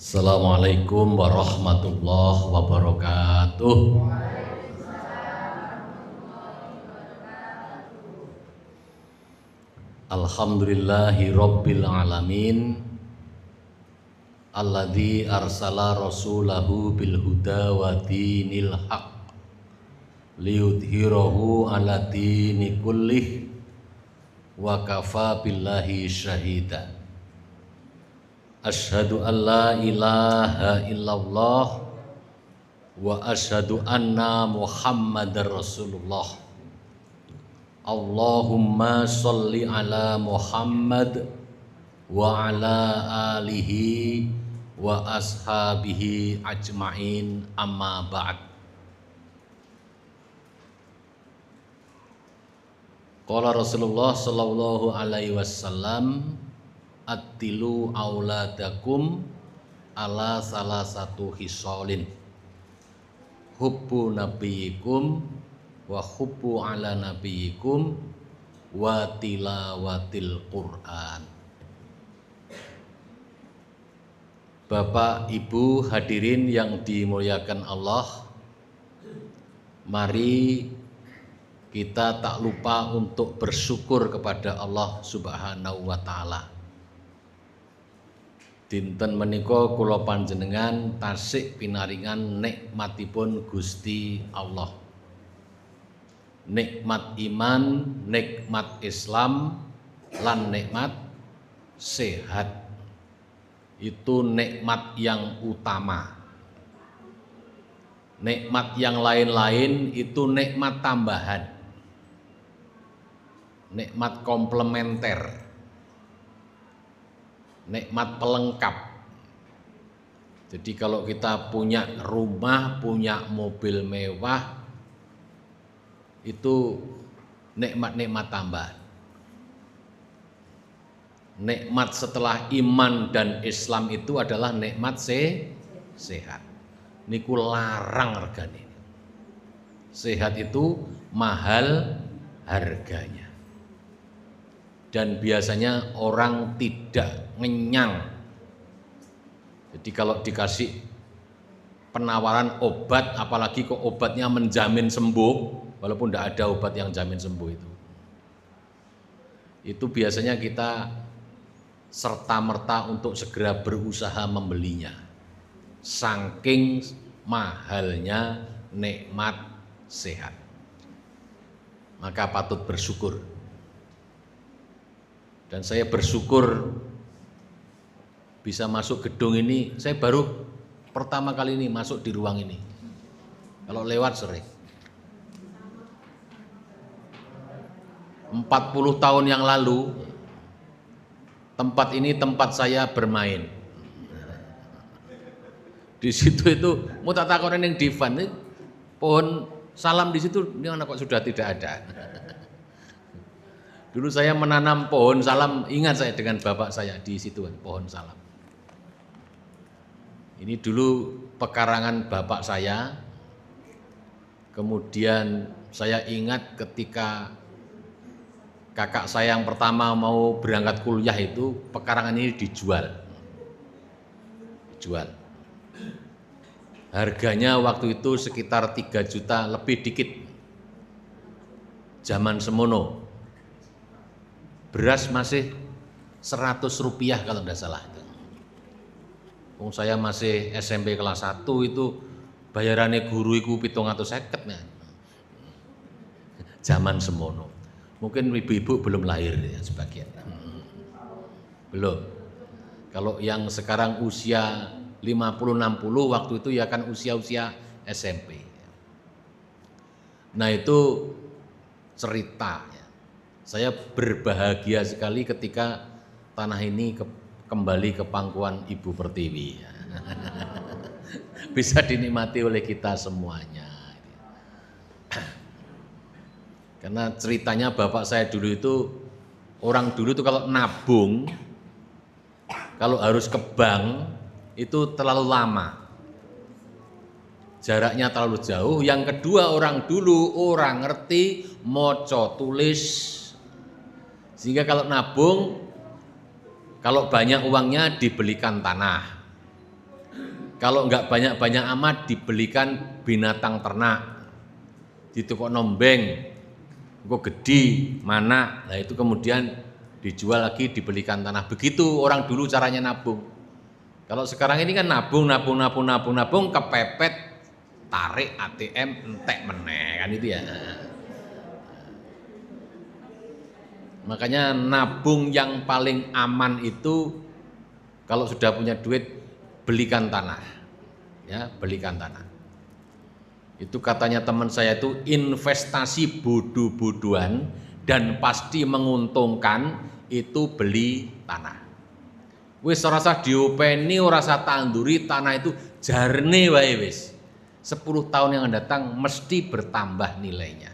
Assalamualaikum warahmatullahi wabarakatuh. Alhamdulillahi rabbil alamin, alladzi arsala rasulahu bil huda wa dinil haq liyudhhirahu ala dini kullih wa kafa billahi syahida. Asyhadu an la ilaha illallah wa asyhadu anna Muhammadar Rasulullah. Allahumma sholli ala Muhammad wa ala alihi wa ashabihi ajma'in, amma ba'd. Qala Rasulullah sallallahu alaihi wasallam, atilu auladakum ala salah satu hisolin, hubbu nabiyikum wa hubbu ala nabiyikum wa tilawatil Qur'an. Bapak Ibu hadirin yang dimuliakan Allah, mari kita tak lupa untuk bersyukur kepada Allah Subhanahu wa taala. Dinten menika kula panjenengan tasik pinaringan nikmatipun Gusti Allah. Nikmat iman, nikmat Islam, lan nikmat sehat. Itu nikmat yang utama. Nikmat yang lain-lain itu nikmat tambahan, nikmat komplementer, nikmat pelengkap. Jadi kalau kita punya rumah, punya mobil mewah, itu nikmat-nikmat tambahan. Nikmat setelah iman dan Islam itu adalah nikmat sehat. Niku larang regane. Sehat itu mahal harganya. Dan biasanya orang tidak ngenyang. Jadi kalau dikasih penawaran obat, apalagi kok obatnya menjamin sembuh, walaupun tidak ada obat yang jamin sembuh, itu biasanya kita serta-merta untuk segera berusaha membelinya, saking mahalnya nikmat sehat. Maka patut bersyukur. Dan saya bersyukur bisa masuk gedung ini. Saya baru pertama kali ini masuk di ruang ini. Kalau lewat sering. 40 tahun yang lalu tempat ini tempat saya bermain. Di situ itu mau tak takonin yang divan, pohon salam di situ ini anak kok sudah tidak ada. Dulu saya menanam pohon salam, ingat saya dengan bapak saya di situ pohon salam. Ini dulu pekarangan bapak saya. Kemudian saya ingat ketika kakak saya yang pertama mau berangkat kuliah itu pekarangan ini dijual. Harganya waktu itu sekitar 3 juta lebih dikit. Zaman semono. Beras masih 100 rupiah kalau tidak salah. Saya masih SMP kelas 1 itu bayarannya guru itu 750 nah. Zaman semono. Mungkin ibu-ibu belum lahir ya, sebagian. Belum. Kalau yang sekarang usia 50-60 waktu itu ya kan usia-usia SMP. Nah itu cerita. Saya berbahagia sekali ketika tanah ini kembali ke pangkuan Ibu Pertiwi. Bisa dinikmati oleh kita semuanya. Karena ceritanya bapak saya dulu itu, orang dulu itu kalau nabung, kalau harus ke bank itu terlalu lama, jaraknya terlalu jauh. Yang kedua, orang dulu orang ngerti moco tulis, sehingga kalau nabung, kalau banyak uangnya dibelikan tanah, Kalau nggak banyak-banyak amat dibelikan binatang ternak, ditukok nombeng, kok gede, mana, nah itu kemudian dijual lagi dibelikan tanah. Begitu orang dulu caranya nabung. Kalau sekarang ini kan nabung, kepepet, tarik ATM, entek meneh kan itu ya. Makanya nabung yang paling aman itu kalau sudah punya duit belikan tanah. Ya, belikan tanah. Itu katanya teman saya itu investasi bodoh-bodohan dan pasti menguntungkan itu beli tanah. Wis ora usah diopeni, ora usah tanduri, tanah itu jarne wae wis. 10 tahun yang akan datang mesti bertambah nilainya.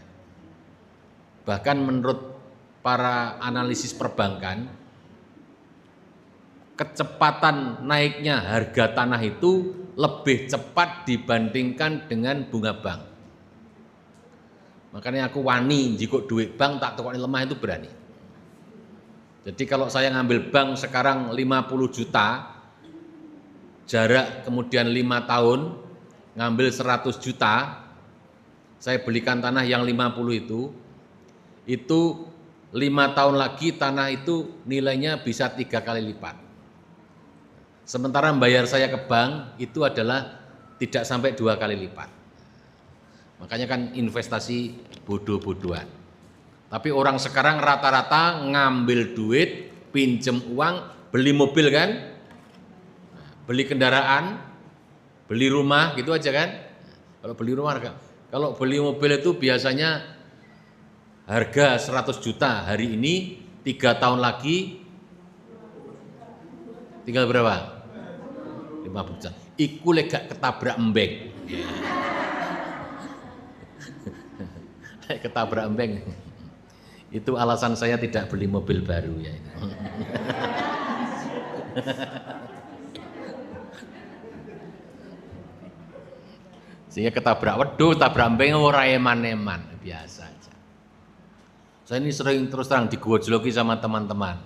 Bahkan menurut para analisis perbankan, kecepatan naiknya harga tanah itu lebih cepat dibandingkan dengan bunga bank. Makanya aku wani jika duit bank tak tukoni lemah itu berani. Jadi kalau saya ngambil bank sekarang 50 juta, jarak kemudian 5 tahun, ngambil 100 juta, saya belikan tanah yang 50 itu 5 tahun lagi tanah itu nilainya bisa 3 kali lipat. Sementara bayar saya ke bank itu adalah tidak sampai 2 kali lipat. Makanya kan investasi bodoh-bodohan. Tapi orang sekarang rata-rata ngambil duit, pinjem uang, beli mobil kan, beli kendaraan, beli rumah gitu aja kan. Kalau beli rumah, kalau beli mobil itu biasanya harga 100 juta hari ini, 3 tahun lagi tinggal berapa? 50 juta. Iku lega ketabrak embeng. Ketabrak embeng. Itu alasan saya tidak beli mobil baru ya. Sehingga ketabrak wedhus, tabrak embeng ora eman-eman, biasa aja. Saya ini sering terus terang digojloki sama teman-teman.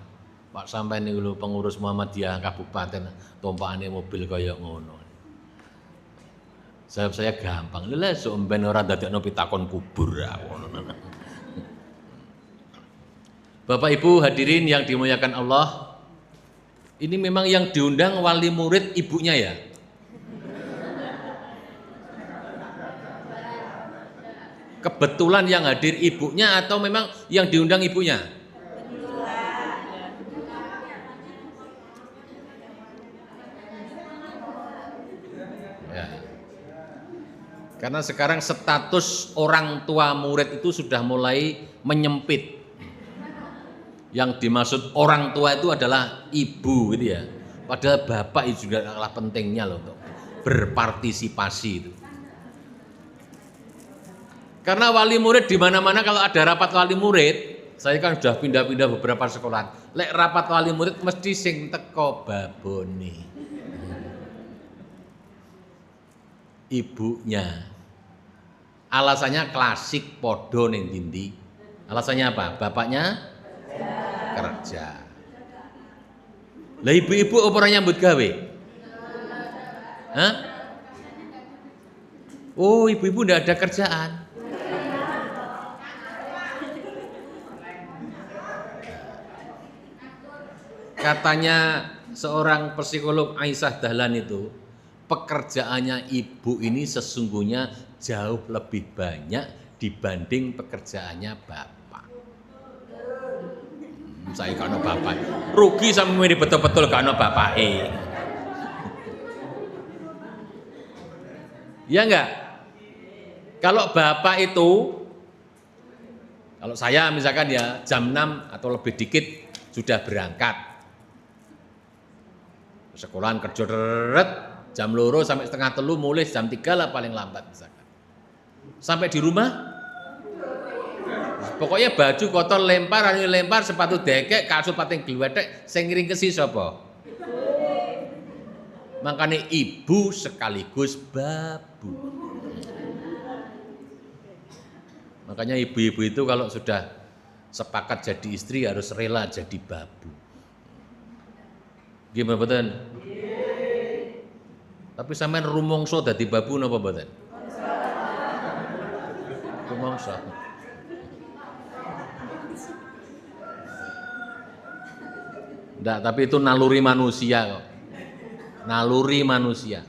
Pak sampai ini dulu pengurus Muhammadiyah Kabupaten tumpakane mobil kaya ngono. Saya gampang, lha sok mben ora dadekno pitakon kubur ngono. Bapak Ibu hadirin yang dimuliakan Allah, ini memang yang diundang wali murid ibunya ya. Kebetulan yang hadir ibunya atau memang yang diundang ibunya? Ya. Karena sekarang status orang tua murid itu sudah mulai menyempit. Yang dimaksud orang tua itu adalah ibu gitu ya. Padahal bapak itu juga adalah pentingnya loh untuk berpartisipasi itu. Karena wali murid di mana-mana kalau ada rapat wali murid, saya kan sudah pindah-pindah beberapa sekolah. Lek rapat wali murid mesti sing teko babone. Ibunya. Alasannya klasik podo ning dindi. Alasannya apa? Bapaknya kerja. Lah ibu-ibu apa ora nyambut gawe? Hah? Oh, ibu-ibu ndak ada kerjaan. Katanya seorang psikolog Aisyah Dahlan itu, pekerjaannya ibu ini sesungguhnya jauh lebih banyak dibanding pekerjaannya bapak. Saya kano bapak, rugi sama ini betul-betul kano bapak. Ya enggak? Kalau bapak itu, kalau saya misalkan ya jam 6 atau lebih dikit sudah berangkat. Sekolahan kerja deret, jam 2 sampai setengah 3 mulai jam 3 lah paling lambat misalkan. Sampai di rumah, pokoknya baju kotor lempar, sepatu dekek, kasur pating glwethek, sing ngiring kesi sapa? Makanya ibu sekaligus babu. Makanya ibu-ibu itu kalau sudah sepakat jadi istri harus rela jadi babu. Gimana betul? Tapi sampean rumangsa dadi babu napa mboten? Rumangsa. Ndak, tapi itu naluri manusia kok. Naluri manusia.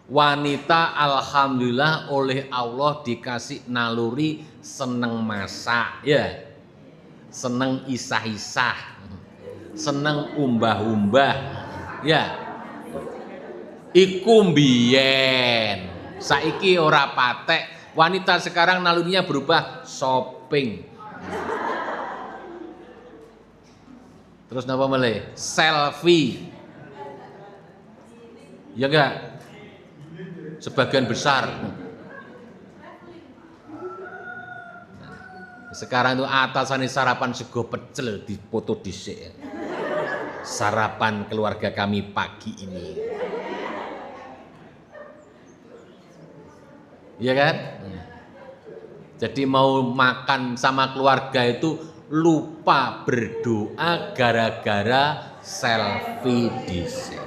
Wanita alhamdulillah oleh Allah dikasih naluri seneng masak, ya. Seneng isah-isah. Seneng umbah-umbah, ya. Iku mbiyen. Saiki ora patek. Wanita sekarang nalurinya berubah shopping. Terus napa meleh? Selfie. Ya enggak? Sebagian besar. Sekarang itu atasannya sarapan sego pecel dipoto dhisik. Sarapan keluarga kami pagi ini. Iya kan? Jadi mau makan sama keluarga itu lupa berdoa gara-gara selfie dhisik.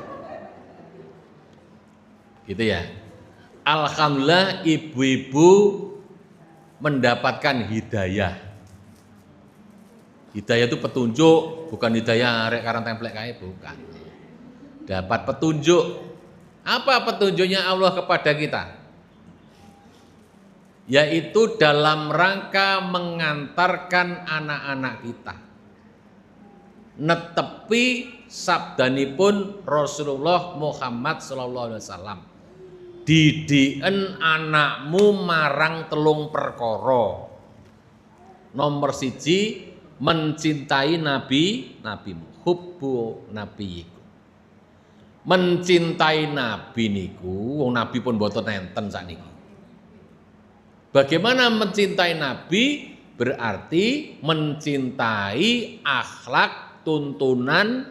Gitu ya. Alhamdulillah ibu-ibu mendapatkan hidayah. Hidayah itu petunjuk, bukan hidayah arek karang templek kae, bukan. Dapat petunjuk. Apa petunjuknya Allah kepada kita? Yaitu dalam rangka mengantarkan anak-anak kita netepi sabdanipun Rasulullah Muhammad sallallahu alaihi wasallam. Didiken anakmu marang telung perkara. Nomor 1 mencintai nabimu, hubbu nabiyiku. Mencintai nabi niku, wong nabi pun boten enten sakniki. Bagaimana mencintai nabi? Berarti mencintai akhlak, tuntunan,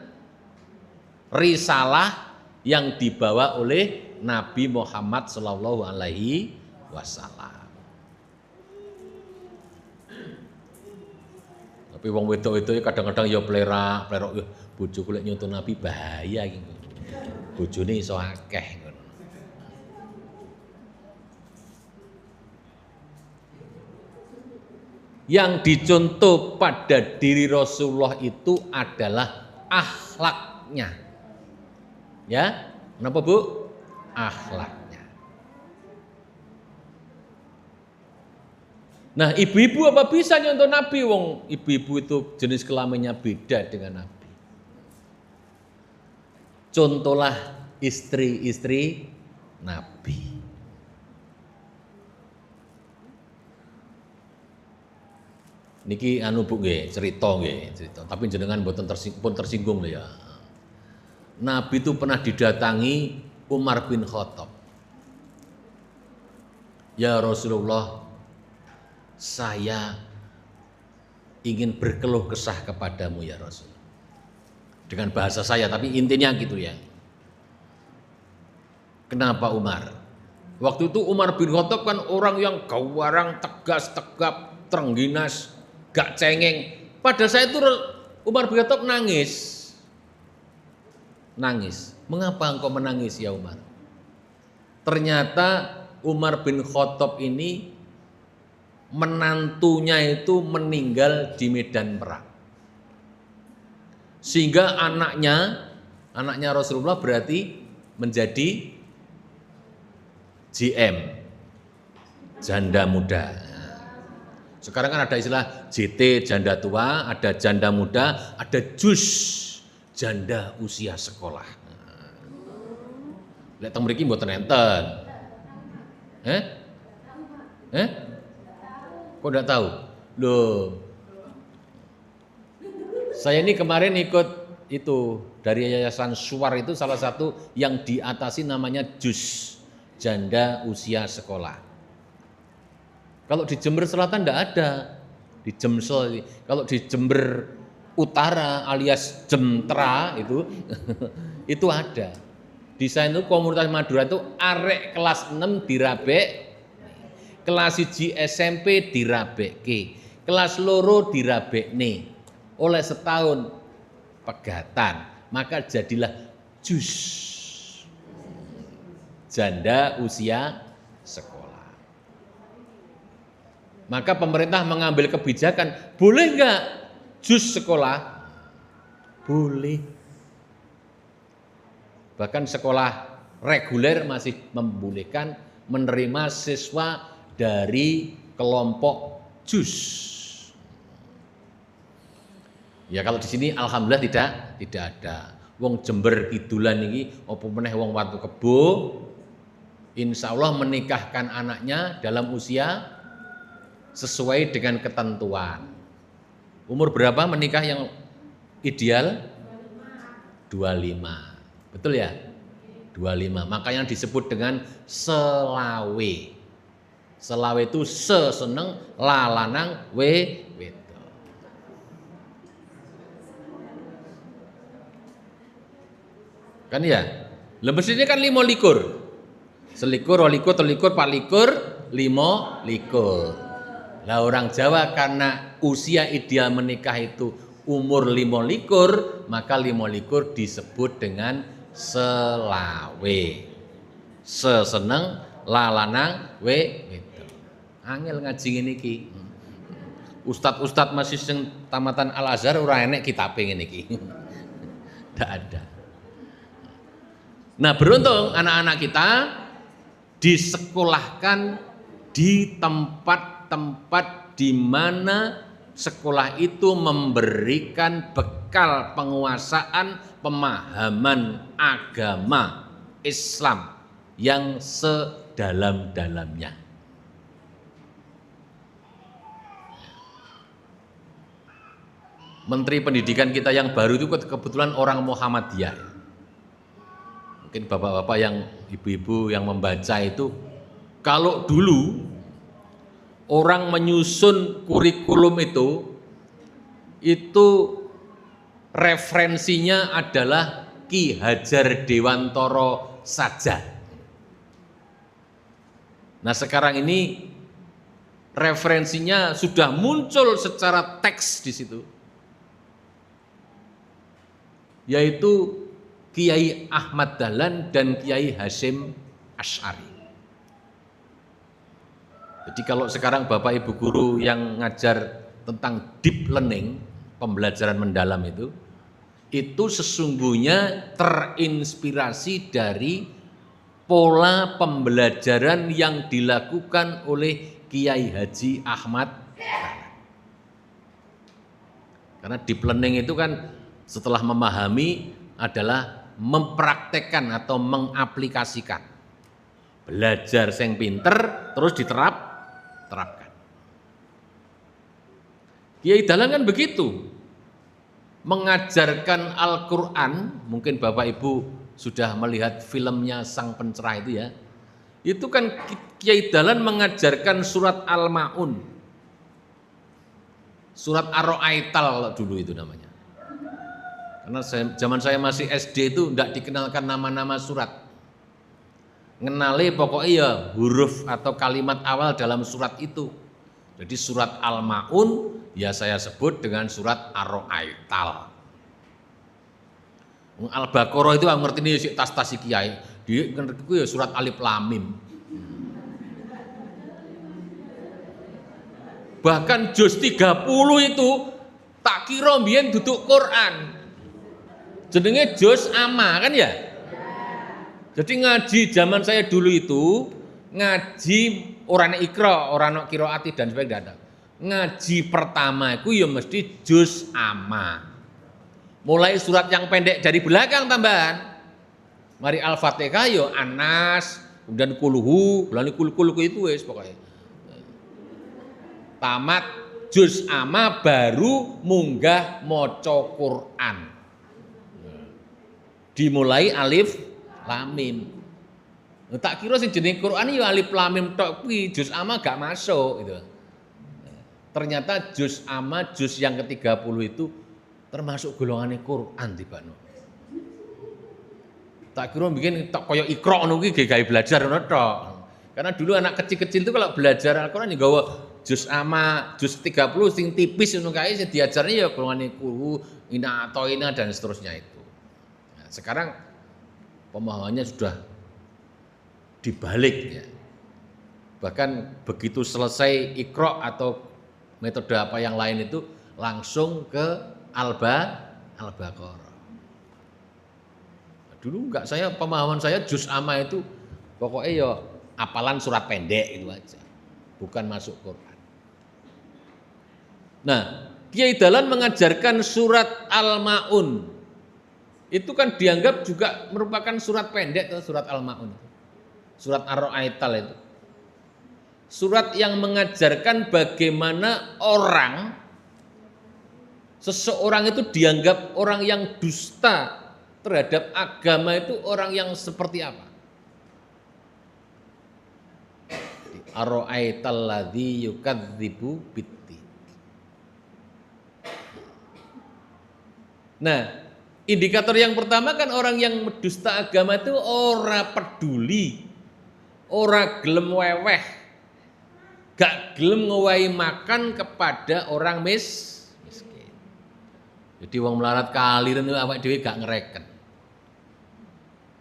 risalah yang dibawa oleh Nabi Muhammad sallallahu alaihi wasallam. Tapi wong wedok-wedok kadang-kadang ya plerak ya bojoku lek nyontoh Nabi bahaya iki. Bojone iso akeh ngono. Yang dicontoh pada diri Rasulullah itu adalah akhlaknya. Ya, kenapa Bu? Akhlaknya. Nah, ibu-ibu apa bisa nyontoh Nabi? Wong ibu-ibu itu jenis kelaminnya beda dengan Nabi. Contohlah istri-istri Nabi. Niki anu Bu nggih, cerita. Tapi jenengan mboten tersinggung lho ya. Nabi itu pernah didatangi Umar bin Khattab. Ya Rasulullah, saya ingin berkeluh kesah kepadamu ya Rasul. Dengan bahasa saya, tapi intinya gitu ya. Kenapa Umar? Waktu itu Umar bin Khattab kan orang yang gawarang, tegas, tegap, terengginas, gak cengeng. Pada saat itu Umar bin Khattab nangis. Mengapa engkau menangis ya Umar? Ternyata Umar bin Khattab ini menantunya itu meninggal di medan perang. Sehingga anaknya Rasulullah berarti menjadi JM, janda muda. Sekarang kan ada istilah JT, janda tua, ada janda muda, ada JUS, janda usia sekolah. Lek teng mriki mboten enten. Kok enggak tahu? Loh. Saya ini kemarin ikut itu dari Yayasan Suwar itu salah satu yang diatasi namanya JUS, janda usia sekolah. Kalau di Jember Selatan enggak ada. Di Jemsel. Kalau di Jember Utara alias Jemtra itu itu ada. Di sana itu komunitas Madura itu arek kelas 6 dirabek, kelas 1 SMP dirabek, kelas loro dirabek nih. Oleh setahun pegatan, maka jadilah JUS. janda usia sekolah. Maka pemerintah mengambil kebijakan, boleh enggak jus sekolah? Boleh. Bahkan sekolah reguler masih membolehkan menerima siswa dari kelompok jus. Ya kalau di sini alhamdulillah tidak ada. Wong Jember Kidulan ini apa meneh wong Watu Kebo, insya Allah menikahkan anaknya dalam usia sesuai dengan ketentuan. Umur berapa menikah yang ideal? 25. Betul ya? 25. Maka yang disebut dengan selawe. Selawe itu seneng, lanang, wedo. Kan ya? Mestinya kan 25. Selikur, walikur, telikur, palikur, 25. Lah orang Jawa karena usia ideal menikah itu umur 25, maka 25 disebut dengan selawe. Seseneng lalanang wedo. Angel ngaji ngene iki. Ustad-ustad masih sing tamatan Al Azhar ora enek kitabe ngene iki. Ndak ada. Nah, beruntung anak-anak kita disekolahkan di tempat-tempat di mana sekolah itu memberikan bekal penguasaan pemahaman agama Islam yang sedalam-dalamnya. Menteri Pendidikan kita yang baru itu kebetulan orang Muhammadiyah. Mungkin bapak-bapak yang ibu-ibu yang membaca itu, kalau dulu orang menyusun kurikulum itu referensinya adalah Ki Hajar Dewantara saja. Nah sekarang ini referensinya sudah muncul secara teks di situ, yaitu Kiai Ahmad Dahlan dan Kiai Hasyim Asy'ari. Jadi kalau sekarang Bapak Ibu guru yang ngajar tentang deep learning, pembelajaran mendalam itu sesungguhnya terinspirasi dari pola pembelajaran yang dilakukan oleh Kiai Haji Ahmad Dahlan. Karena deep learning itu kan setelah memahami adalah mempraktekkan atau mengaplikasikan. Belajar sing pinter terus terapkan. Kiai Dahlan kan begitu, mengajarkan Al-Quran. Mungkin Bapak Ibu sudah melihat filmnya Sang Pencerah itu ya. Itu kan Kiai Dahlan mengajarkan surat Al-Ma'un, surat Ar-Ra'aital dulu itu namanya. Karena zaman saya masih SD itu tidak dikenalkan nama-nama surat. Ngenali pokoknya ya huruf atau kalimat awal dalam surat itu. Jadi surat Al-Ma'un ya saya sebut dengan surat Ar-Ra'aital. Al-Baqarah itu aku ngerti ini tas-tas kiai. Dia ngerti ya surat Alif Lam Mim. Bahkan juz 30 itu tak kira mbiyen duduk Quran. Jenenge juz amma kan ya? Jadi ngaji zaman saya dulu itu ngaji orang ikra, orang qiraati dan sebagainya. Ngaji pertama itu ya mesti juz amma. Mulai surat yang pendek dari belakang tambahan. Mari Al-Fatihah ya Anas, kemudian kulhu, lalu kul itu wis pokoknya. Tamat juz amma baru munggah maca Quran. Dimulai Alif Lam Mim. Tak kira sing jeneng Quran ya Alif Lam Mim tok kuwi, juz amma gak masuk gitu. Ternyata juz amma juz yang ke-30 itu termasuk golongannya Quran tibano. Tak kira bikin tok kaya Iqra ngono kuwi gawe belajar ngono tok. Karena dulu anak kecil-kecil itu kalau belajar Al-Qur'an ya gawa juz amma, juz 30 sing tipis ngono kae sing diajarnya ya golongane kulhu, ina atoina dan seterusnya itu. Sekarang pemahamannya sudah dibalik ya. Bahkan begitu selesai Iqra atau metode apa yang lain itu langsung ke Al-Baqarah. Dulu enggak, saya pemahaman saya juz amma itu pokoknya ya hafalan surat pendek itu aja. Bukan masuk Quran. Nah, Kiai Dahlan mengajarkan surat Al-Maun. Itu kan dianggap juga merupakan surat pendek atau surat Al-Maun. Surat Ar-Ra'aital itu. Surat yang mengajarkan bagaimana seseorang itu dianggap orang yang dusta terhadap agama itu orang yang seperti apa? Ar-ra'aital ladzi yukadzibu biddin. Nah, indikator yang pertama kan orang yang mendusta agama itu ora peduli, ora gelem weweh, gak gelem ngowahi makan kepada orang miskin. Jadi wong melarat kaliren itu awake dhewe gak ngereken.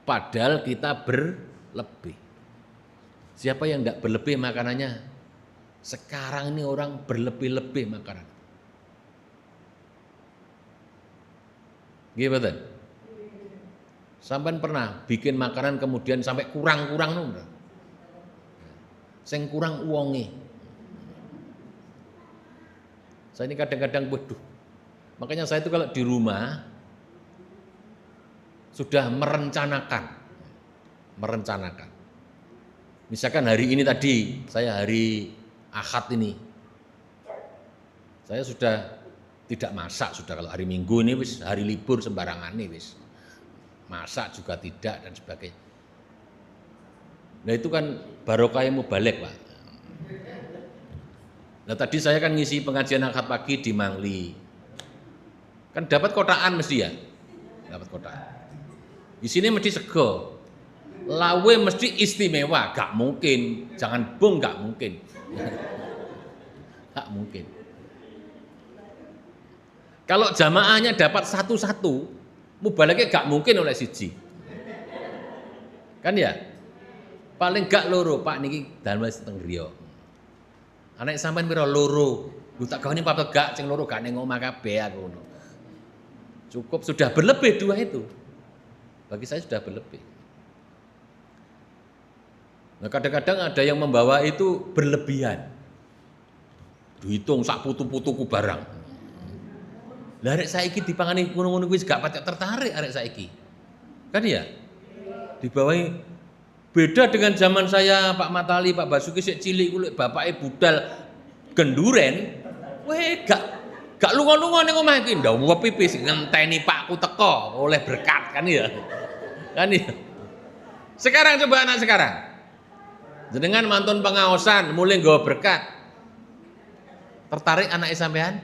Padahal kita berlebih. Siapa yang tidak berlebih makanannya? Sekarang ini orang berlebih-lebih makanan. Gimana? Sampai pernah bikin makanan kemudian sampai kurang-kurang nomor. Sing kurang uangnya. Saya ini kadang-kadang waduh. Makanya saya itu kalau di rumah sudah merencanakan. Misalkan hari ini tadi, saya hari Ahad ini, saya sudah tidak masak sudah. Kalau hari Minggu ini wis hari libur sembarangan nih wis, masak juga tidak dan sebagainya. Nah itu kan barokahnya mubalek Pak. Nah tadi saya kan ngisi pengajian Ahad pagi di Mangli, kan dapat kotaan mesti ya, dapat kotaan. Di sini mesti sego, lawe mesti istimewa, gak mungkin, jangan bung gak mungkin, gak mungkin. Kalau jamaahnya dapat satu-satu, mubalaknya gak mungkin oleh siji, kan ya, paling gak loro Pak niki dalem seteng griya. Anak sampean pira loro, lu tak kawani apa gak, sing loro gak ning omah kabeh aku ngono. Cukup sudah berlebih dua itu. Bagi saya sudah berlebih. Nah kadang-kadang ada yang membawa itu berlebihan. Dihitung sak putu-putuku barang. Lah arek saiki dipangani ngono-ngono kuwi gak patek tertarik arek saiki. Kan ya? Dibawahi beda dengan zaman saya Pak Matali, Pak Basuki sik cilik kuwi bapake budal genduren. Weh gak lunga-lunga ning omah iki ndawuh pipis ngenteni pakku teko oleh berkat kan ya. Kan ya. Sekarang coba anak sekarang. Jenengan mantun pengaosan mulai nggawa berkat. Tertarik anake sampean?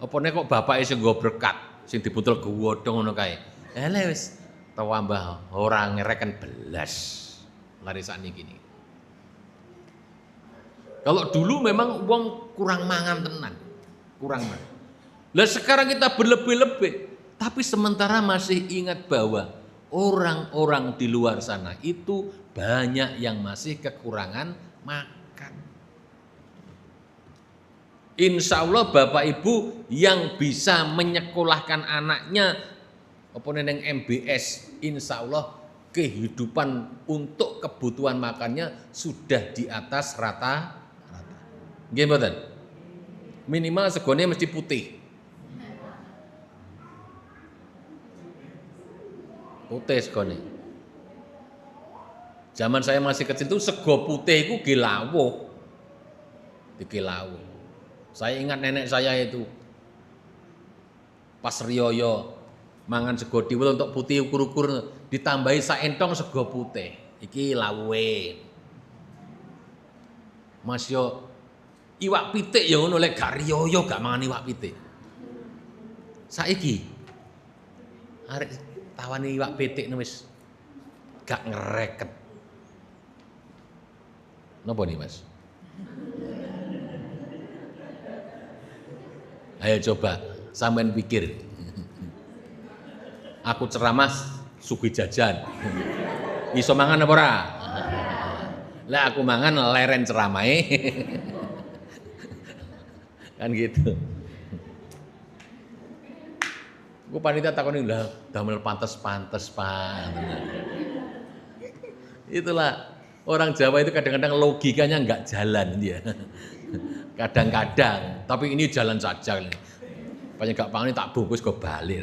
Apa nek kok bapake sing nggawa berkat, sing dibutul godhong ngono kae. Eleh wis tambah ora ngereken belas. Lari sakniki iki. Kalau dulu memang wong kurang mangan tenan. Kurang mangan. Lah sekarang kita berlebih-lebih. Tapi sementara masih ingat bahwa orang-orang di luar sana itu banyak yang masih kekurangan makan. Insya Allah Bapak Ibu yang bisa menyekolahkan anaknya apa neneng MBS, insya Allah kehidupan untuk kebutuhan makannya sudah di atas rata-rata. Nggih mboten? Minimal segone mesti putih. Putih segone. Zaman saya masih kecil itu sego putih itu gilawuh. Digilawuh. Saya ingat nenek saya itu pas riyo mangan sego diwul untuk putih ukur-ukur ditambahi saentong sego putih. Iki lawuhe. Mas yo iwak pitik ya ngono lek gak riyo gak mangan iwak pitik. Saiki arek tawani iwak pitik wis gak ngereket. Napa nih Mas? Ayo coba sampean pikir. Aku ceramah sugih jajan. Iso mangan apa ora? Lah aku mangan leren ceramahe. Kan gitu. Gue panitia takoni lah, damel pantes-pantes Pak. Itulah orang Jawa itu kadang-kadang logikanya nggak jalan dia. Kadang-kadang, tapi ini jalan saja. Banyak gak pangan tak bungkus gue balik.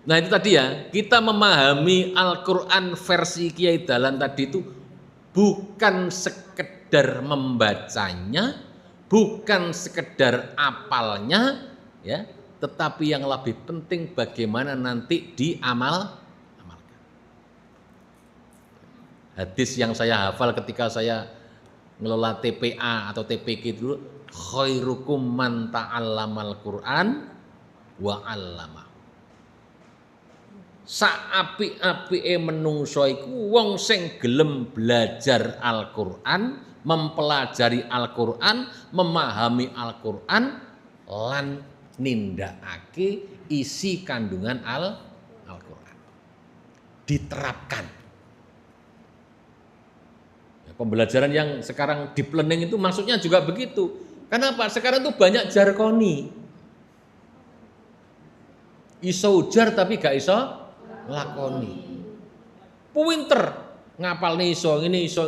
Nah itu tadi ya, kita memahami Al-Quran versi Kiai Dahlan tadi itu bukan sekedar membacanya, bukan sekedar apalnya, ya, tetapi yang lebih penting bagaimana nanti diamalkan. Hadis yang saya hafal ketika saya ngelola TPA atau TPQ dulu, khairukum man ta'allamal Qur'an wa 'allama. Saapi-apike menungso iku wong sing gelem belajar Al-Qur'an, mempelajari Al-Qur'an, memahami Al-Qur'an lan nindakake isi kandungan Al-Qur'an. Diterapkan. Ya, pembelajaran yang sekarang deep learning itu maksudnya juga begitu. Kenapa? Sekarang tuh banyak jargoni. Iso ujar tapi gak iso lakoni. Pinter ngapal nih iso, ini iso,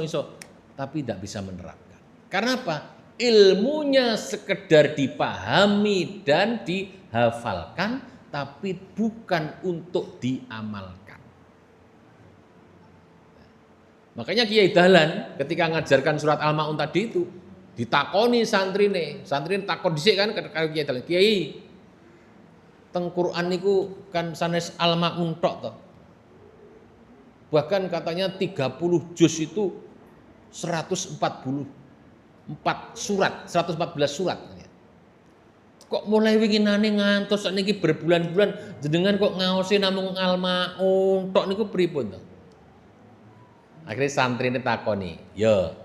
tapi tidak bisa menerapkan. Karena apa? Ilmunya sekedar dipahami dan dihafalkan, tapi bukan untuk diamalkan. Makanya Kiai Dahlan ketika ngajarkan surat Al-Maun tadi itu ditakoni santrine takon dhisik kan karo Kiai Dahlan. Kiai, teng Quran niku kan sanes Al-Maun tok toh. Bahkan katanya 30 juz itu 114 surat. Kok mulai winginane ngantos sakniki berbulan-bulan jenengan kok ngaosi namung Al-Maun tok niku pripun to? Akhirnya santrine takoni, "Ya,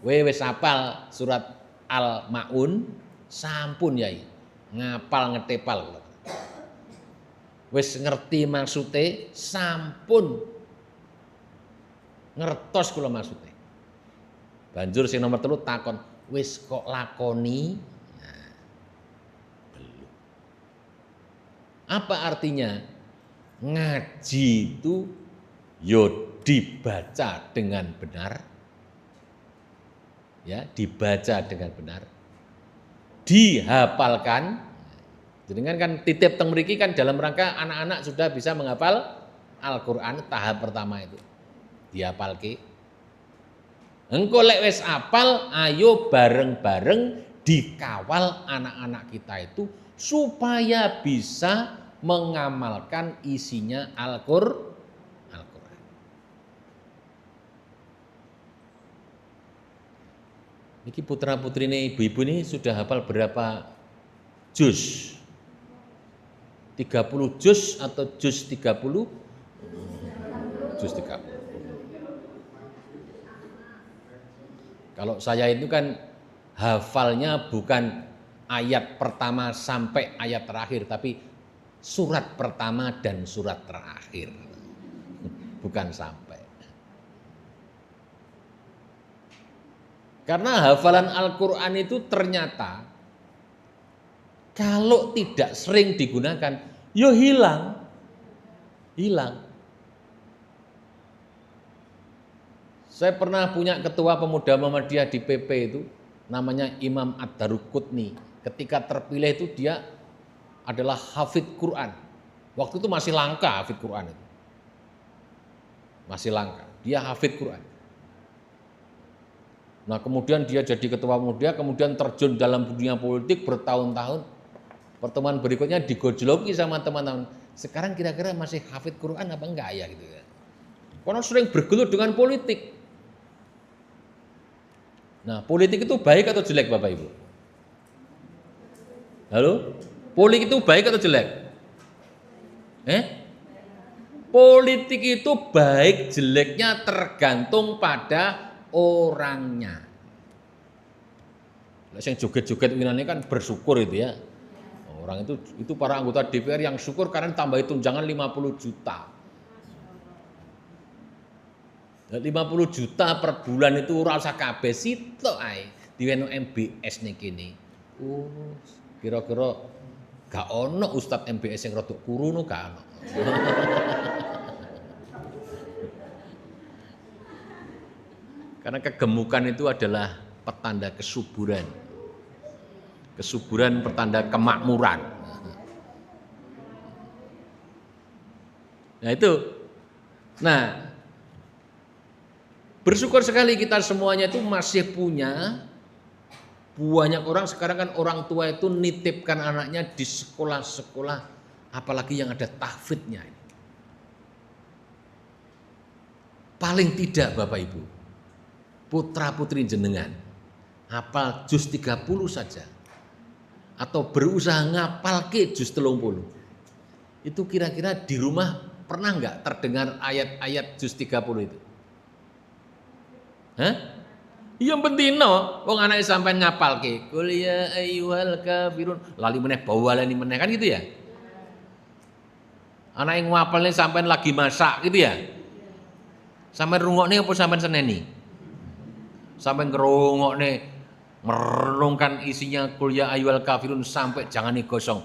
kowe wis hafal surat Al-Maun?" "Sampun, Yai." "Ngapal ngetepal." "Wis ngerti maksude?" "Sampun." "Ngertos kula maksude." Banjur sing nomor 3 takon, "Wis kok lakoni?" Nah, belum. Apa artinya? Ngaji itu yo dibaca dengan benar. Ya, dibaca dengan benar. Dihafalkan. Jadi kan titip teng mriki kan dalam rangka anak-anak sudah bisa menghafal Al-Qur'an tahap pertama itu. Dihafalke. Engko lek wis apal, ayo bareng-bareng dikawal anak-anak kita itu supaya bisa mengamalkan isinya Al-Qur'an. Niki putra-putrine ibu-ibu ini sudah hafal berapa juz? 30 juz atau juz 30? Juz 30. Kalau saya itu kan hafalnya bukan ayat pertama sampai ayat terakhir, tapi surat pertama dan surat terakhir. Bukan sampai. Karena hafalan Al-Quran itu ternyata kalau tidak sering digunakan, yo hilang. Saya pernah punya ketua pemuda Muhammadiyah di PP itu, namanya Imam Ad-Daruqutni. Ketika terpilih itu dia adalah hafidz Quran. Waktu itu masih langka hafidz Quran itu. Masih langka, dia hafidz Quran. Nah kemudian dia jadi ketua muda, kemudian terjun dalam dunia politik bertahun-tahun. Pertemuan berikutnya digojloki sama teman-teman. Sekarang kira-kira masih hafidz Quran apa enggak ya gitu ya. Karena sering bergelut dengan politik. Nah politik itu baik atau jelek Bapak Ibu? Halo? Politik itu baik atau jelek? Politik itu baik jeleknya tergantung pada orangnya. Yang joget-joget winane kan bersyukur itu ya. Orang itu para anggota DPR yang syukur karena tambah tunjangan 50 juta. 50 juta per bulan itu ora usah kabeh sitok ae diweno MBS ning kene. Oh, kira-kira gak ono Ustadz MBS yang rodok kuruno gak ono. Karena kegemukan itu adalah petanda kesuburan. Kesuburan pertanda kemakmuran. Nah itu. Nah, bersyukur sekali kita semuanya itu masih punya. Banyak orang sekarang kan orang tua itu nitipkan anaknya di sekolah-sekolah, apalagi yang ada tahfidnya. Paling tidak Bapak Ibu, putra putri jenengan, hafal juz 30 saja. Atau berusaha ngapal ke juz 30. Itu kira-kira di rumah pernah nggak terdengar ayat-ayat juz 30 itu? Hah? Yang penting no, wong anake sampean ngapalke. Qul ya ayyuhal kafirun. Lali meneh bawalani meneh kan gitu ya. Anake ngapalne sampean lagi masak gitu ya. Sampean rungokne apa sampean seneni? Sampean ngrungokne merenungkan isinya qul ya ayyuhal kafirun sampai jangan digosong.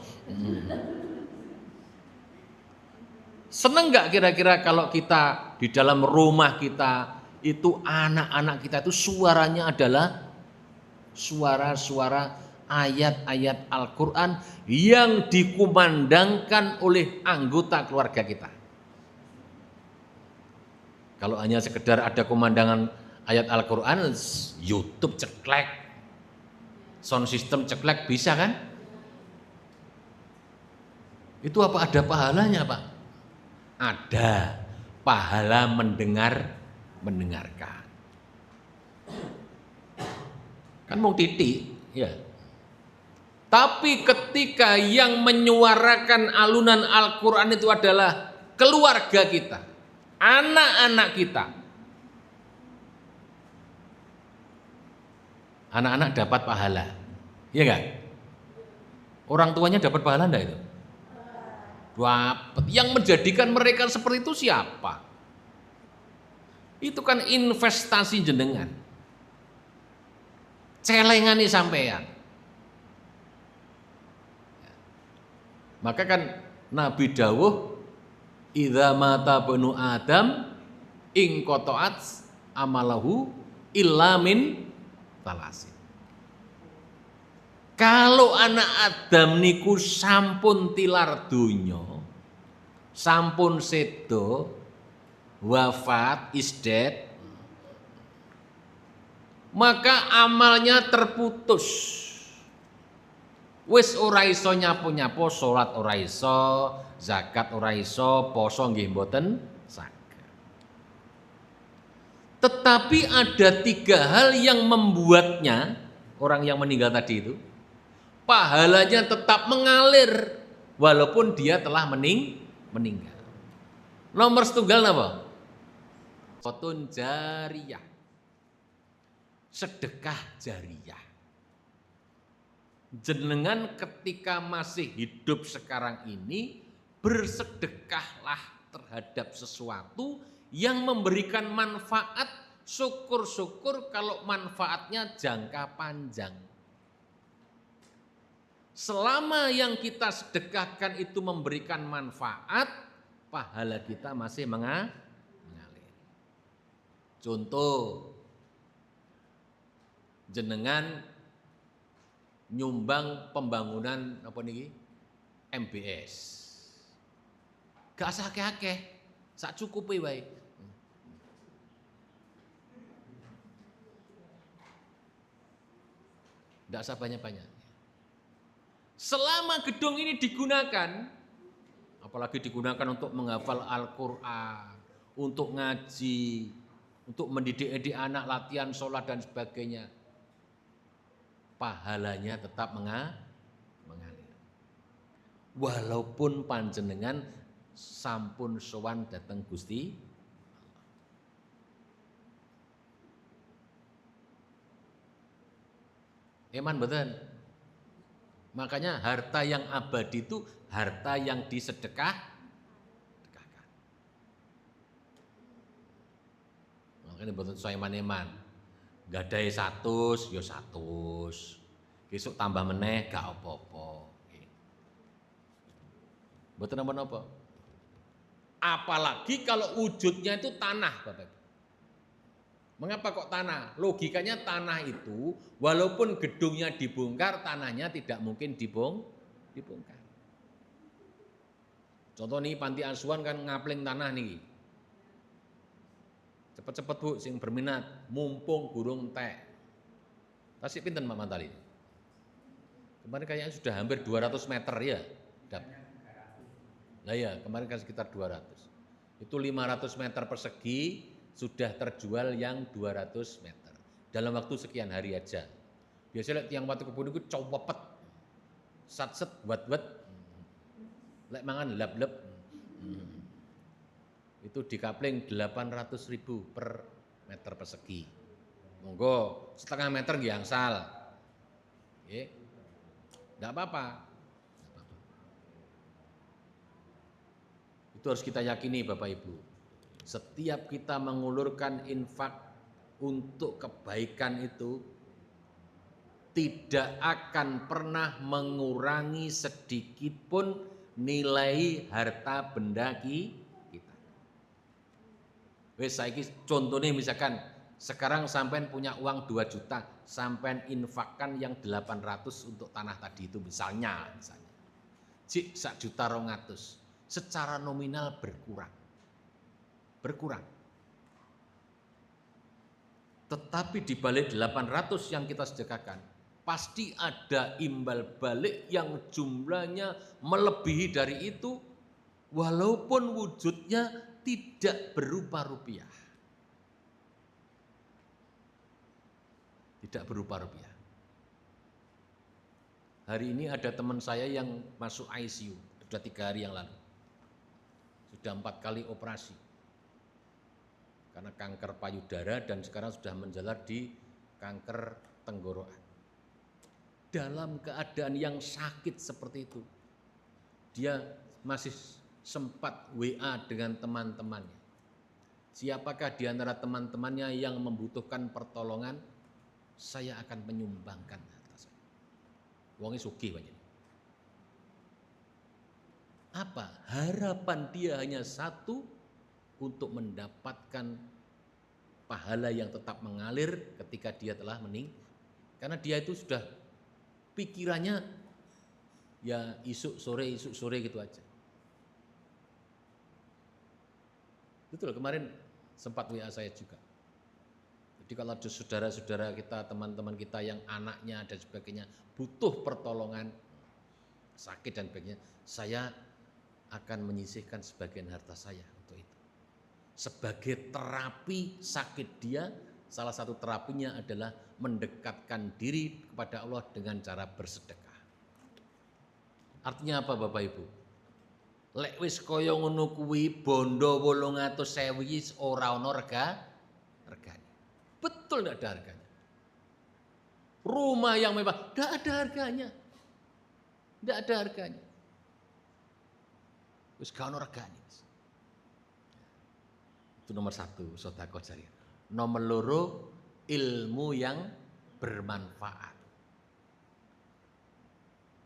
Seneng nggak kira-kira kalau kita di dalam rumah kita itu anak-anak kita itu suaranya adalah suara-suara ayat-ayat Al-Quran yang dikumandangkan oleh anggota keluarga kita. Kalau hanya sekedar ada kumandangan ayat Al-Quran, YouTube ceklek, sound system ceklek bisa kan? Itu apa ada pahalanya Pak? Ada pahala mendengarkan. Kan mau titik, ya. Tapi ketika yang menyuarakan alunan Al-Quran itu adalah keluarga kita, anak-anak kita. Anak-anak dapat pahala, iya enggak? Orang tuanya dapat pahala enggak itu? Dapat. Yang menjadikan mereka seperti itu siapa? Itu kan investasi jenengan. Celengane sampean. Maka kan Nabi dawuh idza mata banu Adam ing qata'at amalahu illa min talasin. Kalau anak Adam niku sampun tilar donya, sampun sedo, wafat, is dead, maka amalnya terputus. Wis ora iso nyapu-nyapu, salat ora iso, zakat ora iso, poso nggih mboten saged. Tetapi ada 3 hal yang membuatnya orang yang meninggal tadi itu pahalanya tetap mengalir walaupun dia telah meninggal. Nomor setunggal napa? Qotun jariyah. Sedekah jariyah. Jenengan ketika masih hidup sekarang ini bersedekahlah terhadap sesuatu yang memberikan manfaat, syukur-syukur kalau manfaatnya jangka panjang. Selama yang kita sedekahkan itu memberikan manfaat, pahala kita masih mengalir. Contoh, jenengan nyumbang pembangunan apa niki MBS. Gak usah akeh-akeh, sak cukupe wae. Ndak usah banyak-banyak. Selama gedung ini digunakan, apalagi digunakan untuk menghafal Al-Quran, untuk ngaji, untuk mendidik anak, latihan sholat dan sebagainya, pahalanya tetap mengalir. Walaupun panjenengan sampun sowan dateng Gusti Allah. Eman mboten? Makanya harta yang abadi itu harta yang disedekahkan. Makanya betul saya maneman. Gadai 100 ya 100. Besok tambah meneh gak apa-apa. Betul napa-napa. Apalagi kalau wujudnya itu tanah, Bapak Ibu. Mengapa kok tanah? Logikanya tanah itu walaupun gedungnya dibongkar, tanahnya tidak mungkin dibongkar. Contoh nih panti asuhan kan ngapling tanah nih. Cepet-cepet Bu sing berminat, mumpung gurung entek. Tasik pinten Pak Mantali? Kemarin kayaknya sudah hampir 200 meter ya. Nah ya, kemarin kan sekitar 200. Itu 500 meter persegi sudah terjual yang 200 meter. Dalam waktu sekian hari aja. Biasanya tiang batu kebun itu cowopet. Sat-set, wat-wat. Lek mangan lap-lap. Itu dikapling 800.000 per meter persegi. Monggo setengah meter nggih angsal. Nggih. Enggak apa-apa. Itu harus kita yakini Bapak Ibu. Setiap kita mengulurkan infak untuk kebaikan itu tidak akan pernah mengurangi sedikit pun nilai harta benda kita. Wes saiki contohnya misalkan sekarang sampean punya uang 2 juta, sampean infakkan yang 800 untuk tanah tadi itu misalnya. Cik 1.200.000. Secara nominal berkurang. Tetapi di balik 800 yang kita sedekahkan, pasti ada imbal balik yang jumlahnya melebihi dari itu, walaupun wujudnya tidak berupa rupiah. Tidak berupa rupiah. Hari ini ada teman saya yang masuk ICU, sudah 3 hari yang lalu. Sudah 4 kali operasi karena kanker payudara dan sekarang sudah menjalar di kanker tenggorokan. Dalam keadaan yang sakit seperti itu, dia masih sempat WA dengan teman-temannya. Siapakah di antara teman-temannya yang membutuhkan pertolongan? Saya akan menyumbangkan harta saya. Wongnya sugih banyak. Apa? Harapan dia hanya satu, untuk mendapatkan pahala yang tetap mengalir ketika dia telah meninggal. Karena dia itu sudah pikirannya ya isuk sore gitu aja. Betul, kemarin sempat WA saya juga. Jadi kalau ada saudara-saudara kita, teman-teman kita yang anaknya dan sebagainya butuh pertolongan, sakit dan sebagainya, saya akan menyisihkan sebagian harta saya untuk itu. Sebagai terapi sakit dia, salah satu terapinya adalah mendekatkan diri kepada Allah dengan cara bersedekah. Artinya apa Bapak Ibu? Lek wis kaya ngono kuwi bondo 800.000 ora ana regane. Betul enggak ada harganya. Rumah yang mewah enggak ada harganya. Enggak ada harganya. Wis gak ana regane. Itu nomor 1, sedekah jariyah. Nomor 2, ilmu yang bermanfaat.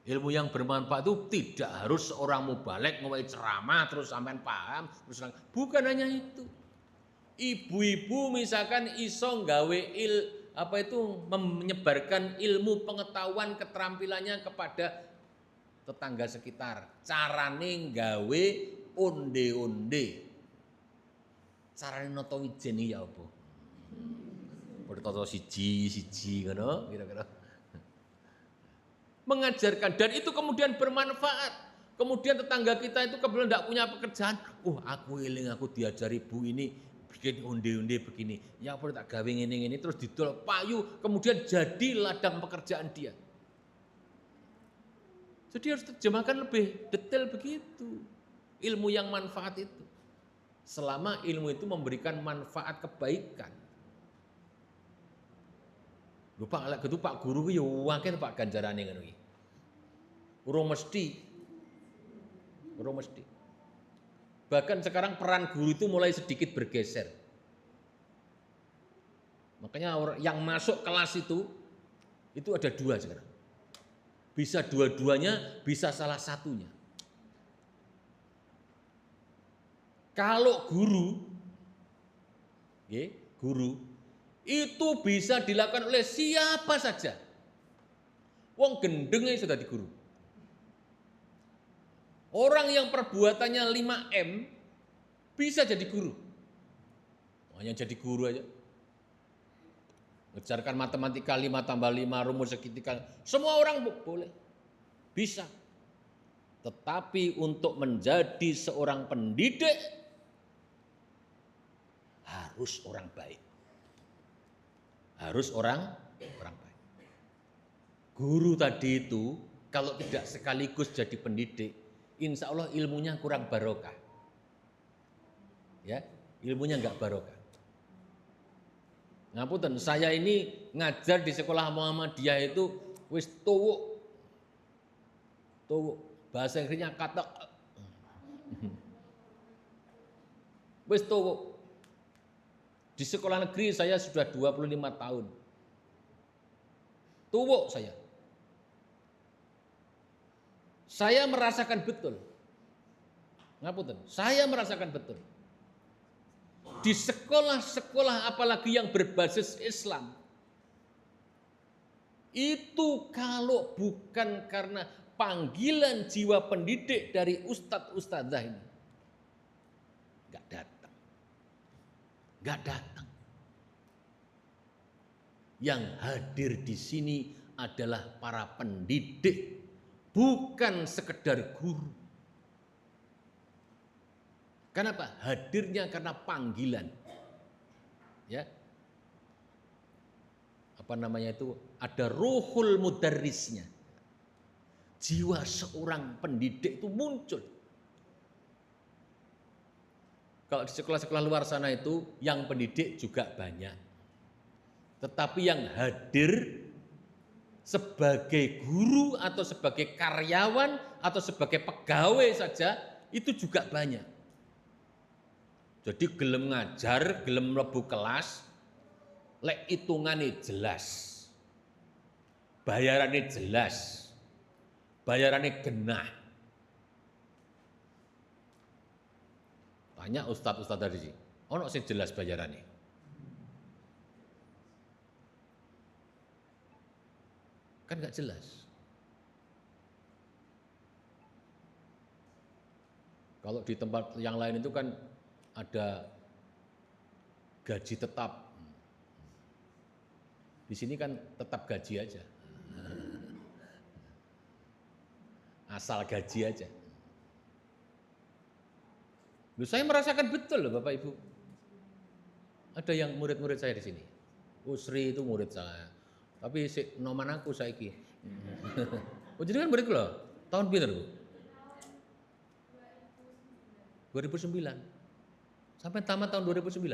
Ilmu yang bermanfaat itu tidak harus seorang mubalek ngomong ceramah terus sampean paham, terus bukan hanya itu. Ibu-ibu misalkan iso nggawe menyebarkan ilmu pengetahuan keterampilannya kepada tetangga sekitar. Carane nggawe onde-onde. Carane nata wijen ya apa? Bertata siji ngono kira-kira. Mengajarkan dan itu kemudian bermanfaat. Kemudian tetangga kita itu kebetulan tidak punya pekerjaan. Aku eling aku diajari Bu ini bikin onde-onde begini. Ya apa tak gawe ngene-ngene terus didol payu kemudian jadi ladang pekerjaan dia. Jadi harus terjemahkan lebih detail begitu. Ilmu yang manfaat itu. Selama ilmu itu memberikan manfaat kebaikan. Lho Pak, lek gitu Pak guru ya akeh Pak ganjarane ngono iki. Urung mesti. Urung mesti. Bahkan sekarang peran guru itu mulai sedikit bergeser. Makanya yang masuk kelas itu ada 2 sekarang. Bisa dua-duanya, bisa salah satunya. Kalau guru itu bisa dilakukan oleh siapa saja. Wong gendengnya sudah di guru. Orang yang perbuatannya 5M bisa jadi guru. Hanya jadi guru aja. Mengajarkan matematika 5 tambah 5, rumus segitiga. Semua orang boleh. Bisa. Tetapi untuk menjadi seorang pendidik harus orang baik. Harus orang baik. Guru tadi itu kalau tidak sekaligus jadi pendidik, insya Allah ilmunya kurang barokah. Ya, ilmunya enggak barokah. Ngapunten, saya ini ngajar di sekolah Muhammadiyah itu wis tuwuk. Bahasa Inggrisnya katok. Wis tuwuk. Di sekolah negeri saya sudah 25 tahun. Tuwuk saya. Saya merasakan betul. Ngapunten, saya merasakan betul. Di sekolah-sekolah apalagi yang berbasis Islam, itu kalau bukan karena panggilan jiwa pendidik dari ustadz-ustadzah ini, nggak datang. Yang hadir di sini adalah para pendidik, bukan sekedar guru. Kenapa? Hadirnya karena panggilan. Ya. Apa namanya itu? Ada ruhul mudarrisnya. Jiwa seorang pendidik itu muncul. Kalau di sekolah-sekolah luar sana itu yang pendidik juga banyak. Tetapi yang hadir sebagai guru atau sebagai karyawan atau sebagai pegawai saja itu juga banyak. Jadi gelem ngajar, gelem mlebu kelas, lek hitungane jelas. Bayarane jelas. Bayarane genah. Tanya ustadz-ustadz tadi sih, ono sing jelas bayarannya. Kan nggak jelas. Kalau di tempat yang lain itu kan ada gaji tetap. Di sini kan tetap gaji aja. Asal gaji aja. Loh, saya merasakan betul loh Bapak Ibu. Ada yang murid-murid saya di sini. Usri itu murid saya. Tapi si noman aku saiki. Oh jadi kan murid loh. Tahun pinter Bu? 2009. Sampai tamat tahun 2009.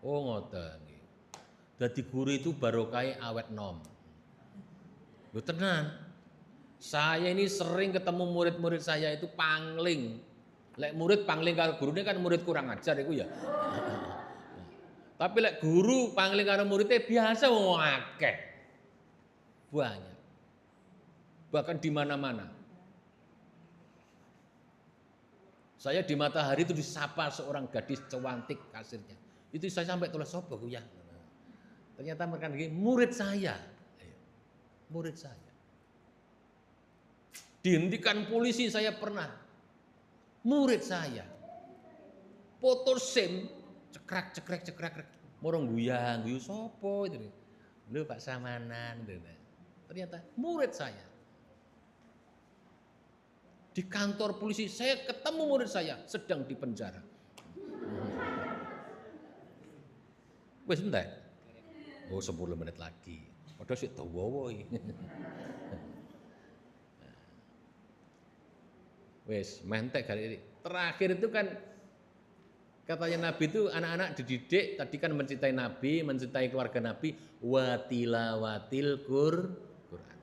Oh ngoten nggih. Dadi guru itu barokai awet nom. Lho tenan. Saya ini sering ketemu murid-murid saya itu pangling. Lek murid pangling karo gurune kan murid kurang ajar iku ya. Tapi lek guru pangling karo muridnya biasa wong akeh. Banyak. Bahkan di mana-mana. Saya di Matahari itu disapa seorang gadis cantik kasirnya. Itu saya sampai tulis sopo ya. Ternyata mereka murid saya. Murid saya. Dihentikan polisi saya pernah. Murid saya. Foto SIM cekrek. Morong guyu sopo itu. Lu Pak Samanan gitu. Ternyata murid saya. Di kantor polisi saya ketemu murid saya sedang di penjara. Wes entek. Oh 10 menit lagi. Padahal sik dawa iki. Wes mentek kali ini. Terakhir itu kan Katanya Nabi itu anak-anak dididik tadi kan mencintai Nabi, mencintai keluarga Nabi, watilawatil Quran.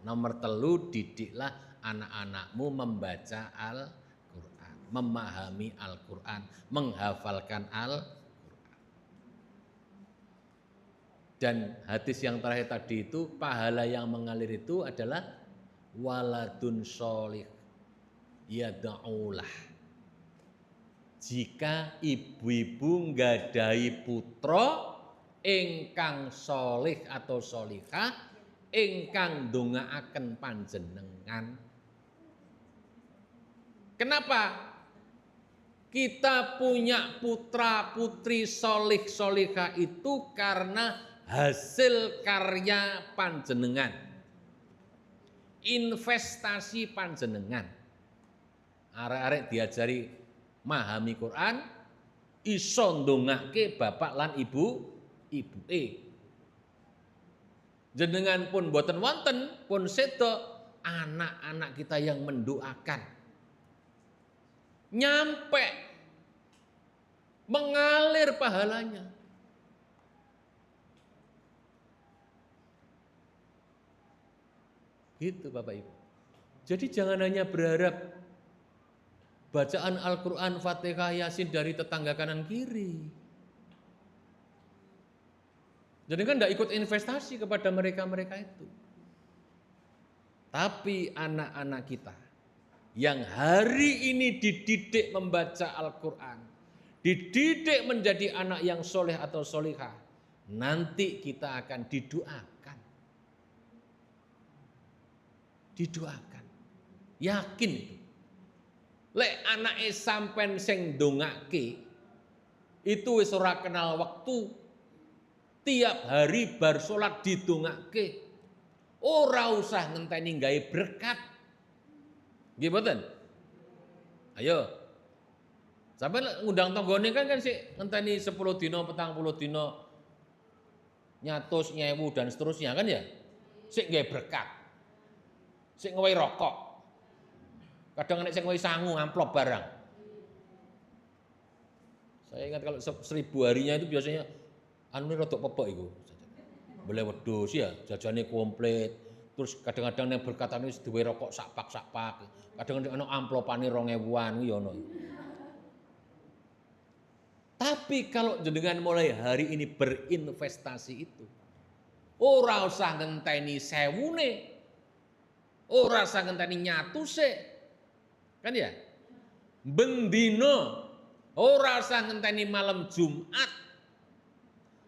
Nomor telu, didiklah anak-anakmu membaca Al-Quran, memahami Al-Quran, menghafalkan Al-Quran. Dan hadis yang terakhir tadi itu pahala yang mengalir itu adalah waladun sholih yad'ulah. Jika ibu-ibu nggadahi putra ingkang solih atau solihah ingkang ndongaaken panjenengan. Kenapa? Kita punya putra putri solih solihah itu karena hasil karya panjenengan, investasi panjenengan. Arek-arek diajari mahami Quran, iso ndongake bapak lan ibuke. Jenengan pun boten wonten, pun sedo anak-anak kita yang mendoakan. Nyampe mengalir pahalanya. Gitu Bapak Ibu. Jadi jangan hanya berharap bacaan Al-Quran, Fatihah, Yasin dari tetangga kanan kiri. Jadi kan tidak ikut investasi kepada mereka-mereka itu. Tapi anak-anak kita yang hari ini dididik membaca Al-Quran, dididik menjadi anak yang soleh atau solihah, nanti kita akan didoakan. Didoakan. Yakin itu. Lek anake sampean sing ndongake itu wis ora kenal waktu, tiap hari bar salat didongake, ora usah ngenteni gawe berkat. Nggih mboten? Ayo. Sampeyan ngundang tanggane kan sik ngenteni 10 dina, 40 dina, nyatus nyewu dan seterusnya kan ya. Sik gawe berkat. Sik ngowahi rokok. Kadang nek sing ngowahi sangu amplop barang. Saya ingat kalau 1000 harinya itu biasanya anu rodok pepek iku. Boleh wedhus ya, jajane komplit. Terus kadang-kadang yang berkatan wis duwe rokok sakpak-sakpak. Kadang-kadang ana amplopane 2000-an ya ono. Tapi kalau jenengan mulai hari ini berinvestasi itu, ora usah ngenteni sewune. Ora usah ngenteni nyatuse. Kan ya? Bendino ora usah ngenteni malam Jumat.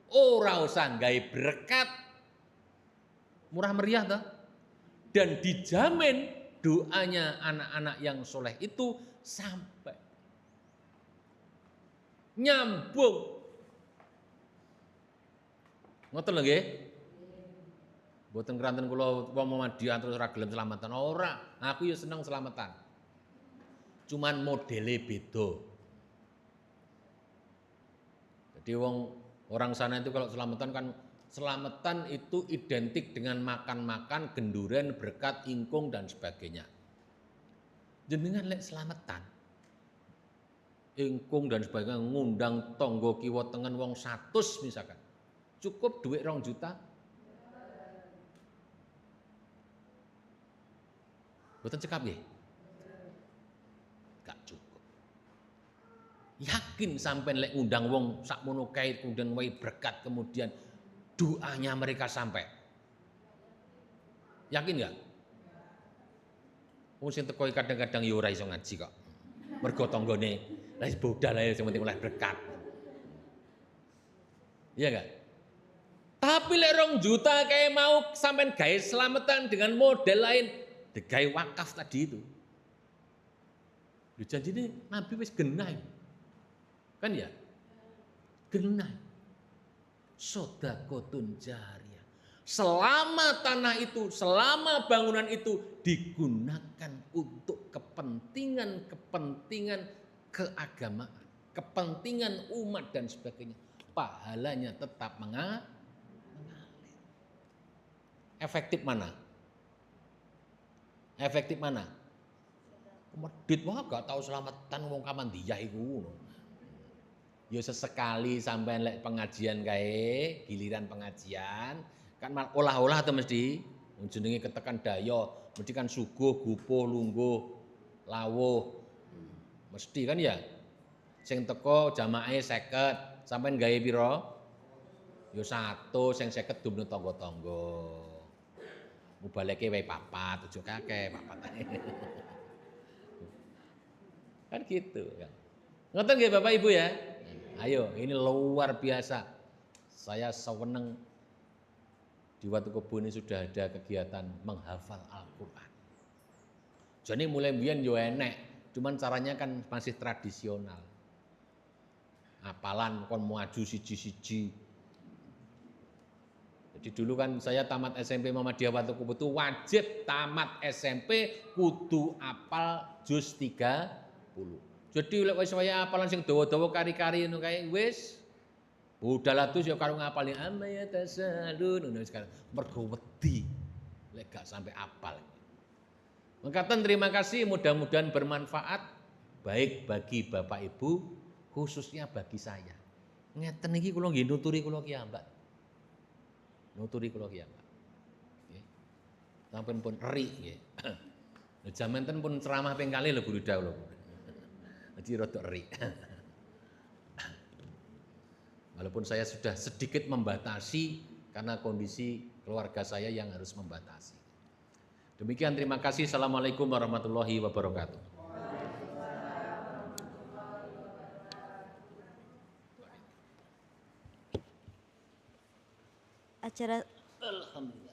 Ora usah gawe berkat. Murah meriah toh? Dan dijamin doanya anak-anak yang soleh itu sampai nyambung. Ngoten lho nggih? Mboten keranten kula wong Muhammadiyah terus ora gelem selamatan. Ora, aku ya seneng selamatan. Cuman modele beda. Jadi orang sana itu kalau selamatan kan selamatan itu identik dengan makan-makan, genduren, berkat, ingkung dan sebagainya. Jenengan lek selamatan, ingkung dan sebagainya ngundang tonggo kiwa tengen wong 100 misalkan. Cukup duit 2 juta. Mboten cekap nggih? Gak cukup. Yakin sampai lek ngundang wong sakmono kae kemudian wae berkat kemudian doanya mereka sampai. Yakin enggak? Wong sing teko kadang-kadang ya ora iso ngaji kok. Mergo tanggane lah bodal ae sing penting oleh berkat. Iya enggak? Tapi lek 2 juta kae mau sampean gawe selamatan dengan model lain, digawe wakaf tadi itu. Lho janjine Nabi wis genah. Kan ya? Genah. Sodakotun jariyah. Selama tanah itu, selama bangunan itu digunakan untuk kepentingan keagamaan, kepentingan umat dan sebagainya, pahalanya tetap mengalir. Efektif mana? Efektif mana? Medit wah gak tahu selamatan wong kamandiyah iku. Ya sesekali sampean lek pengajian kae, giliran pengajian kan olah-olah atau mesti jenenge ketekan daya, mesti kan suguh, gupuh, lungguh, lawuh. Mesti kan ya. Sing teko jamaahe 50, sampean gawe pira? Ya 100, sing 50 dumno tangga-tangga. Mubaleke wae 4, aja kakek 4 ae. Kan gitu kan. Ngoten nggih Bapak Ibu ya. Ayo, ini luar biasa. Saya seweneng di Watu Kebo ini sudah ada kegiatan menghafal Al-Qur'an. Jadi mulai mbiyen yo enek, cuman caranya kan masih tradisional. Apalan kon maju siji-siji. Jadi dulu kan saya tamat SMP Muhammadiyah Watu Kebo itu wajib tamat SMP kudu apal juz 30. Jadi lek wis waya apalan sing dawa-dawa kari-kari ngono kae wis budal atus ya karo ngapalin amma ya tasalun ngono sekarang mergo wedi lek gak sampai apal. Mengatakan terima kasih, mudah-mudahan bermanfaat baik bagi Bapak Ibu khususnya bagi saya. Ngeten iki kula nggih nuturi kula kiambak. Nuturi kula kiambak. Nggih. Sampun pun eri nggih. Lha jamanten pun ceramah ping kalih lho Guru Dawuh. Jadi rada eri. Walaupun saya sudah sedikit membatasi karena kondisi keluarga saya yang harus membatasi. Demikian terima kasih. Assalamualaikum warahmatullahi wabarakatuh. Acara Alhamdulillah.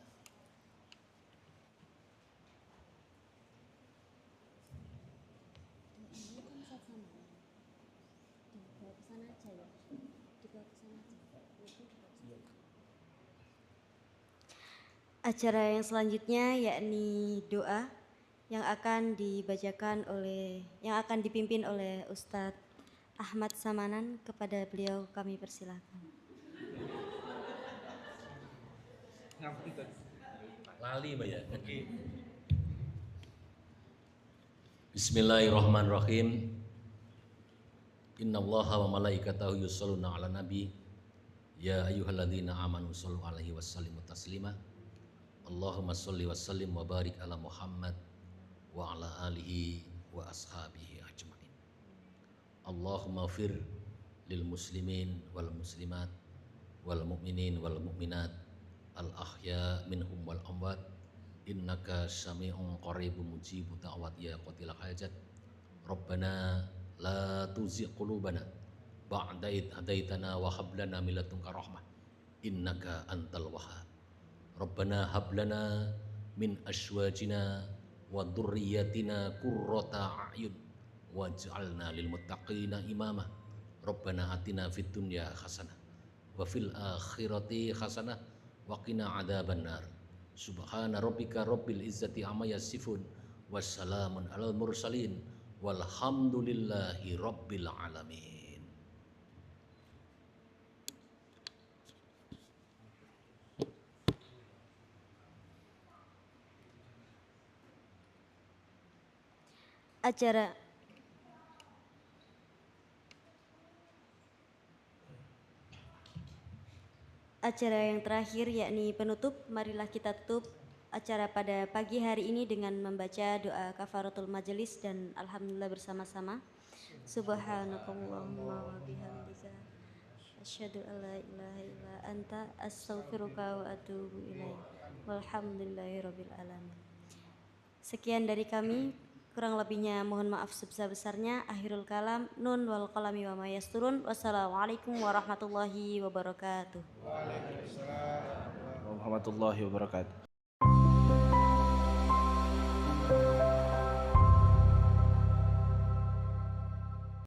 Acara yang selanjutnya yakni doa yang akan dipimpin oleh Ustadz Ahmad Samanan. Kepada beliau kami persilahkan. Lali Mbak ya. Bismillahirrahmanirrahim. Innallaha wa malaikatahu yusholluna 'alan nabi. Ya ayyuhalladzina amanu shollu 'alaihi wasallimu taslima. Allahumma sholli wa sallim wa barik ala Muhammad wa ala alihi wa ashabihi ajmain. Allahumma fir lil muslimin wal muslimat wal mu'minin wal mu'minat al ahya minhum wal amwat innaka sami'un qaribun mujibud da'wat ya qatil hajat. Rabbana la tuzigh qulubana ba'da id hadaitana wa hab lana min ladunka rahmah innaka antal wahhab. Rabbana hab lana min azwajina wa dzurriyyatina qurrata a'yun waj'alna lil muttaqina imama. Rabbana atina fid dunya hasanah wa fil akhirati hasanah wa qina adzabannar. Subhana rabbika rabbil izzati amma yasifun wassalamun alal mursalin walhamdulillahi rabbil alamin. Acara yang terakhir yakni penutup. Marilah kita tutup acara pada pagi hari ini dengan membaca doa kafaratul majelis dan alhamdulillah bersama-sama. Subhanakallahumma wa bihamdika asyhadu an la ilaha illa anta astaghfiruka wa atubu ilaik. Walhamdulillahirabbil alamin. Sekian dari kami, kurang lebihnya mohon maaf sebesar-besarnya. Akhirul kalam, nun wal qalami wa ma yasturun. Wassalamualaikum warahmatullahi wabarakatuh. Waalaikumsalam warahmatullahi wabarakatuh.